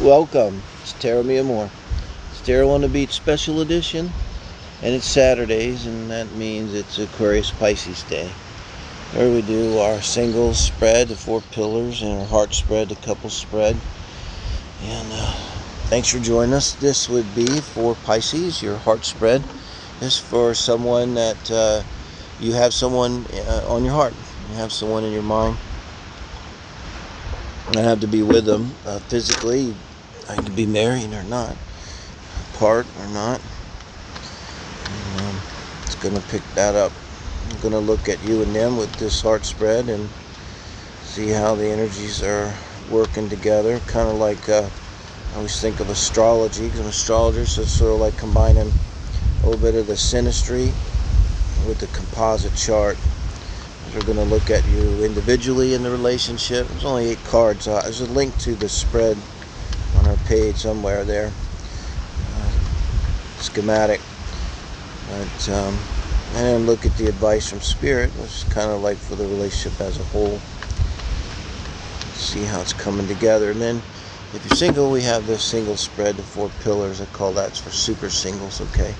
Welcome. It's Tarot Me More. It's Tarot on the Beach Special Edition, and it's Saturdays, and that means it's Aquarius Pisces Day, where we do our singles spread, the 4 pillars, and our heart spread, the couple spread. And thanks for joining us. This would be for Pisces, your heart spread. This is for someone that you have someone on your heart. You have someone in your mind. I have to be with them physically. I could be married or not, apart or not. And, it's going to pick that up. I'm going to look at you and them with this heart spread and see how the energies are working together. Kind of like, I always think of astrology, because I'm an astrologer, so it's sort of like combining a little bit of the synastry with the composite chart. We're going to look at you individually in the relationship. There's only 8 cards. There's a link to the spread on our page somewhere there. Schematic. But, and then look at the advice from Spirit, which is kind of like for the relationship as a whole. See how it's coming together. And then if you're single, we have this single spread, the 4 pillars. I call that for super singles, okay?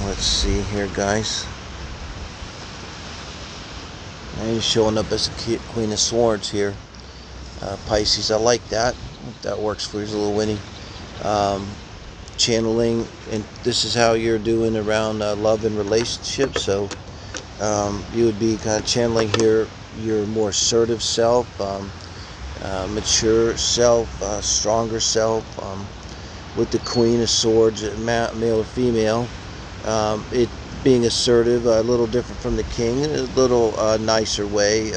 Let's see here, guys. And he's showing up as a Queen of Swords here. Pisces, I like that. If that works for you. It's a little windy. Channeling, and this is how you're doing around love and relationships. So you would be kind of channeling here your more assertive self, mature self, stronger self. With the Queen of Swords, male or female. It being assertive, a little different from the King, a little nicer way,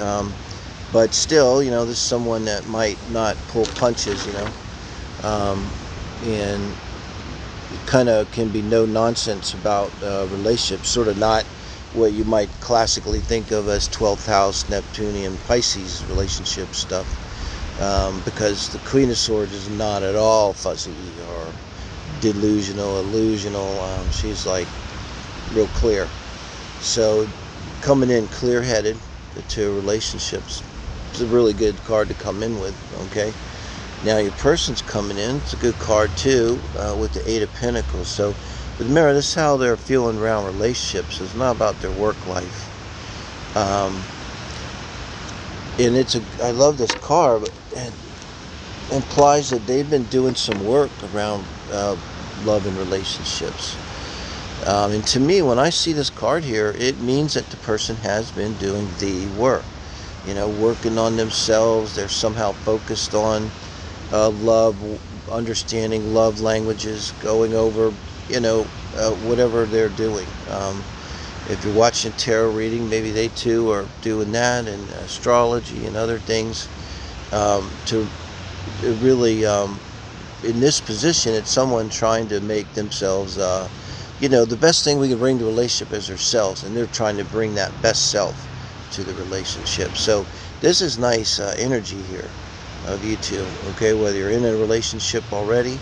but still, you know, this is someone that might not pull punches, you know, and kind of can be no nonsense about relationships, sort of not what you might classically think of as 12th house Neptunian Pisces relationship stuff, because the Queen of Swords is not at all fuzzy or delusional, illusional. She's like real clear. So coming in clear-headed to relationships, it's a really good card to come in with. Okay, now your person's coming in, it's a good card too, with the 8 of Pentacles. So but remember, this is how they're feeling around relationships. It's not about their work life, and I love this card, but it implies that they've been doing some work around love and relationships. And to me, when I see this card here, it means that the person has been doing the work, you know, working on themselves. They're somehow focused on love, understanding love languages, going over, you know, whatever they're doing. If you're watching tarot reading, maybe they too are doing that, and astrology and other things, to really, in this position, it's someone trying to make themselves, you know, the best thing we can bring to a relationship is ourselves, and they're trying to bring that best self to the relationship. So this is nice energy here of you two, okay, whether you're in a relationship already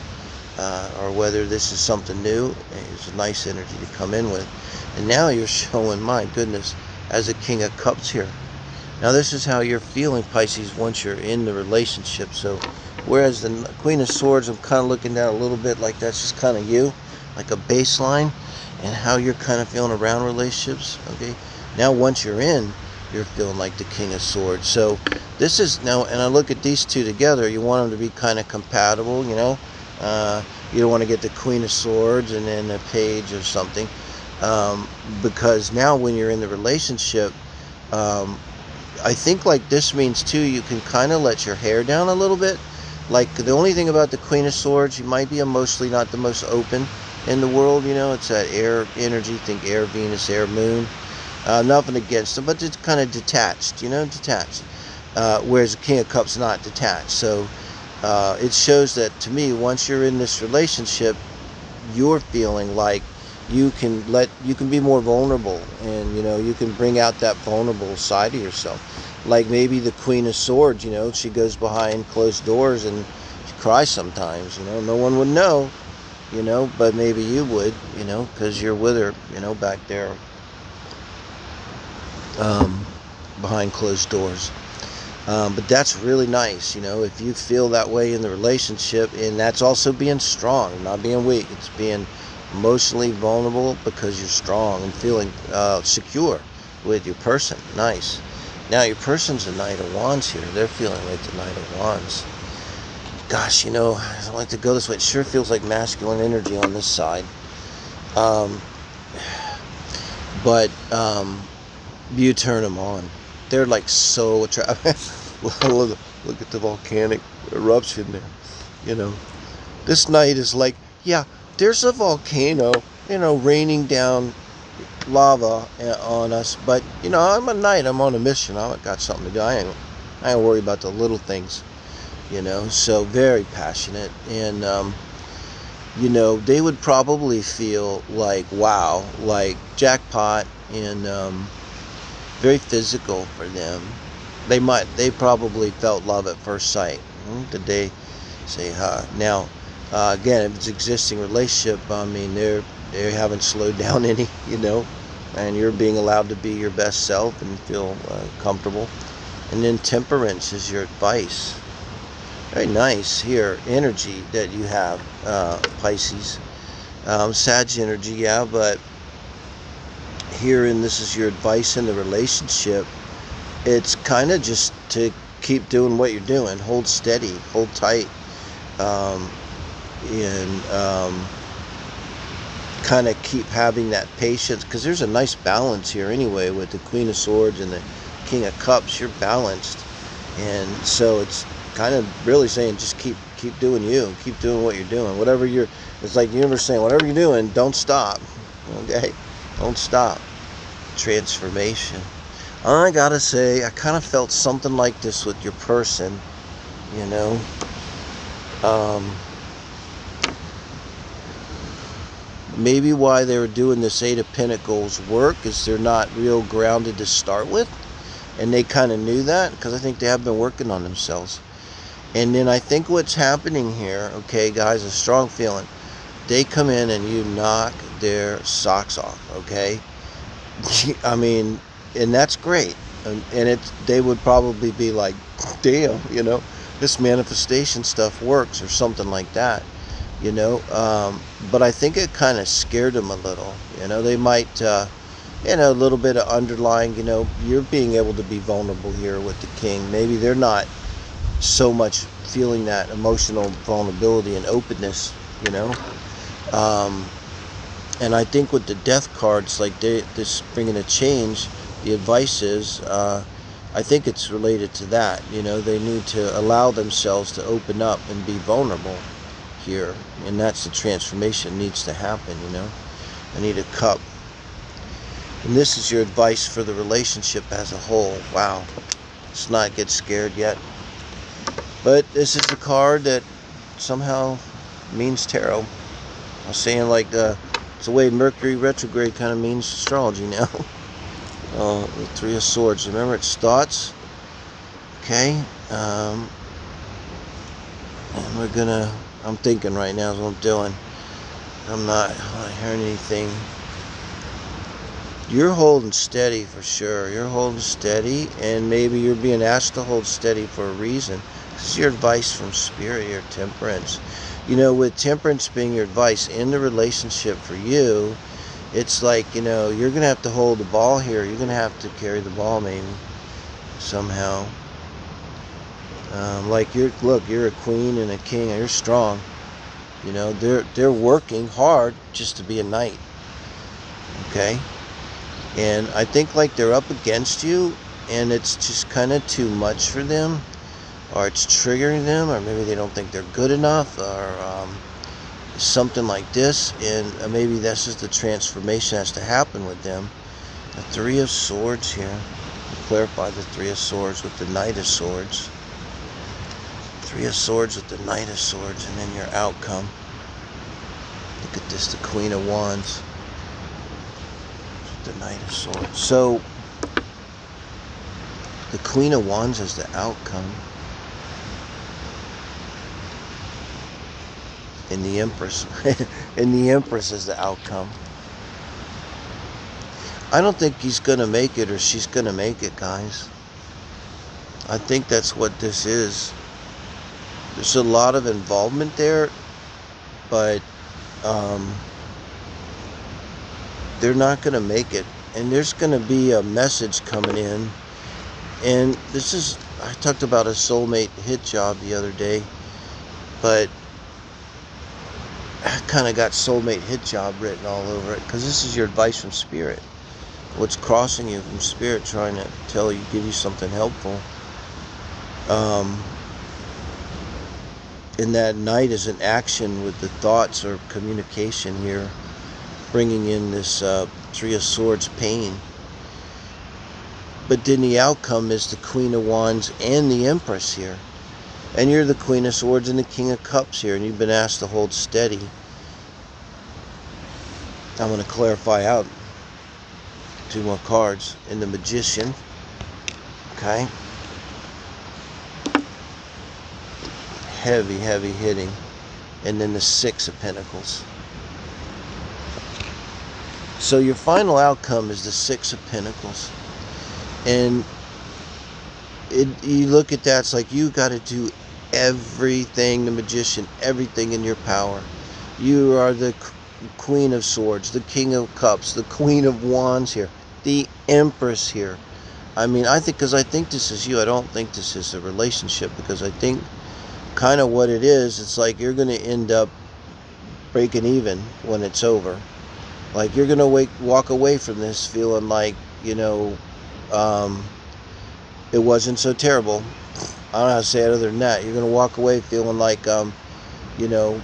or whether this is something new. It's a nice energy to come in with. And now you're showing, my goodness, as a King of Cups here. Now this is how you're feeling, Pisces, once you're in the relationship. So whereas the Queen of Swords, I'm kind of looking down a little bit like that's just kind of you, like a baseline, and how you're kind of feeling around relationships. Okay, now once you're in, you're feeling like the King of Swords. So this is now, and I look at these two together, you want them to be kind of compatible, you know. You don't want to get the Queen of Swords and then a Page or something, because now when you're in the relationship, I think like this means too, you can kind of let your hair down a little bit. Like the only thing about the Queen of Swords, you might be emotionally not the most open in the world, you know. It's that air energy, think air, Venus, air, moon. Nothing against them, but it's kind of detached, you know, detached. Whereas the King of Cups not detached. So it shows that to me, once you're in this relationship, you're feeling like you can be more vulnerable, and you know, you can bring out that vulnerable side of yourself. Like maybe the Queen of Swords, you know, she goes behind closed doors and she cries sometimes, you know, no one would know, you know, but maybe you would, you know, because you're with her, you know, back there behind closed doors. But that's really nice, if you feel that way in the relationship. And that's also being strong, not being weak. It's being emotionally vulnerable because you're strong and feeling secure with your person. Nice. Now your person's a Knight of Wands here. They're feeling like the Knight of Wands. Gosh, I don't like to go this way. It sure feels like masculine energy on this side. But you turn them on. They're like so attractive. Look at the volcanic eruption there. This Knight is like, yeah, there's a volcano, raining down lava on us. But, I'm a Knight. I'm on a mission. I got something to do. I ain't worry about the little things, So very passionate. And, they would probably feel like, wow, like jackpot, and very physical for them. They probably felt love at first sight. Did they say, Now, again, if it's existing relationship, they haven't slowed down any, and you're being allowed to be your best self and feel comfortable. And then temperance is your advice. Very nice here, energy that you have, Pisces. Sag energy, yeah, but here, and this is your advice in the relationship. It's kind of just to keep doing what you're doing. Hold steady, hold tight, and kind of keep having that patience, because there's a nice balance here anyway with the Queen of Swords and the King of Cups. You're balanced, and so it's kind of really saying just keep doing you, keep doing what you're doing. It's like the universe saying, whatever you're doing, don't stop. Okay, don't stop. Transformation. I gotta say, I kind of felt something like this with your person. Maybe why they were doing this Eight of Pentacles work is they're not real grounded to start with, and they kind of knew that, because I think they have been working on themselves. And then I think what's happening here, okay, guys, a strong feeling. They come in and you knock their socks off, okay? And that's great. And they would probably be like, damn, this manifestation stuff works, or something like that, But I think it kind of scared them a little, They might, a little bit of underlying, you're being able to be vulnerable here with the King. Maybe they're not so much feeling that emotional vulnerability and openness, and I think with the Death cards, like this bringing a change, the advice is, I think it's related to that. They need to allow themselves to open up and be vulnerable here, and that's the transformation needs to happen. I need a Cup, and this is your advice for the relationship as a whole. Wow, let's not get scared yet. But this is the card that somehow means tarot. I was saying, like, it's the way Mercury retrograde kind of means astrology now. The Three of Swords. Remember, it's thoughts. Okay. And I'm thinking right now is what I'm doing. I'm not hearing anything. You're holding steady for sure. You're holding steady, and maybe you're being asked to hold steady for a reason. This is your advice from Spirit, your temperance. With temperance being your advice in the relationship for you, it's like, you're going to have to hold the ball here. You're going to have to carry the ball maybe, somehow. You're a queen and a king, and you're strong. They're working hard just to be a knight. Okay? And I think like they're up against you, and it's just kind of too much for them, or it's triggering them, or maybe they don't think they're good enough, or something like this. And maybe this is the transformation that has to happen with them. The Three of Swords here. We'll clarify the Three of Swords with the Knight of Swords. Three of Swords with the Knight of Swords, and then your outcome. Look at this, the Queen of Wands. The Knight of Swords. So, the Queen of Wands is the outcome. And the Empress. And the Empress is the outcome. I don't think he's going to make it, or she's going to make it, guys. I think that's what this is. There's a lot of involvement there, but they're not going to make it. And there's going to be a message coming in. And this is, I talked about a soulmate hit job the other day, but I kind of got soulmate hit job written all over it, because this is your advice from Spirit. What's crossing you from Spirit, trying to tell you, give you something helpful. And that knight is an action with the thoughts or communication here, bringing in this Three of Swords pain. But then the outcome is the Queen of Wands and the Empress here. And you're the Queen of Swords and the King of Cups here, and you've been asked to hold steady. I'm going to clarify out 2 more cards. And the Magician. Okay. Heavy, heavy hitting. And then the Six of Pentacles. So your final outcome is the Six of Pentacles. And you look at that, it's like you got to do everything, the Magician, everything in your power. You are the Queen of Swords, the King of Cups, the Queen of Wands here, the Empress here. I mean, I think, because I think this is you. I don't think this is a relationship, because I think kind of what it is, it's like you're going to end up breaking even when it's over. Like you're going to walk away from this feeling like, you know, it wasn't so terrible. I don't know how to say it other than that. You're going to walk away feeling like, you know,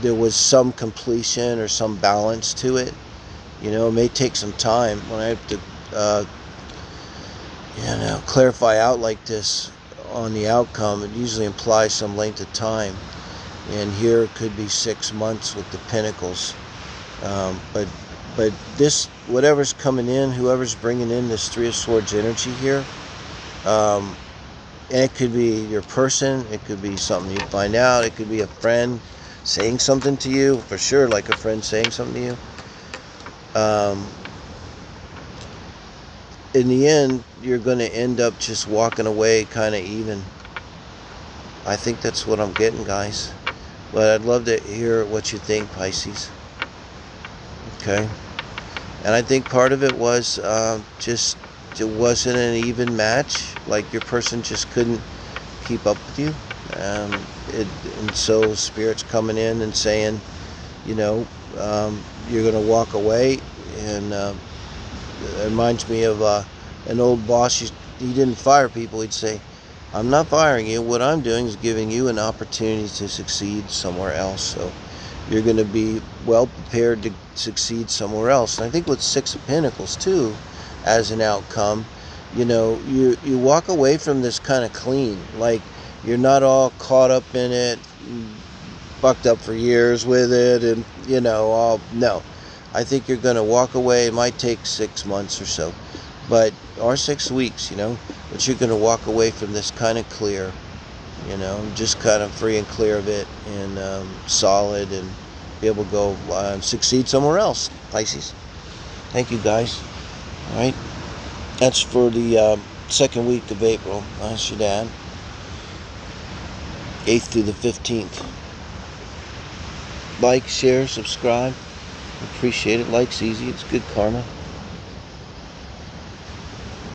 there was some completion or some balance to it. You know, it may take some time. When I have to, you know, clarify out like this on the outcome, it usually implies some length of time. And here it could be 6 months with the Pentacles. But this, whatever's coming in, whoever's bringing in this Three of Swords energy here, and it could be your person, it could be something you find out, it could be a friend saying something to you, for sure, like a friend saying something to you. In the end, you're going to end up just walking away kind of even. I think that's what I'm getting, guys. But I'd love to hear what you think, Pisces. Okay. And I think part of it was just it wasn't an even match. Like your person just couldn't keep up with you. And so Spirit's coming in and saying, you know, you're going to walk away. And it reminds me of an old boss. He didn't fire people. He'd say, I'm not firing you. What I'm doing is giving you an opportunity to succeed somewhere else. So you're going to be well prepared to succeed somewhere else. And I think with Six of Pentacles too, as an outcome, you know, you walk away from this kind of clean. Like you're not all caught up in it, fucked up for years with it, and you know, all no. I think you're going to walk away. It might take 6 months or so, or 6 weeks, you know, but you're going to walk away from this kind of clear, you know, just kind of free and clear of it, and solid, and be able to go succeed somewhere else, Pisces. Thank you, guys. All right. That's for the second week of April. I should add. 8th through the 15th. Like, share, subscribe. Appreciate it. Like's easy. It's good karma.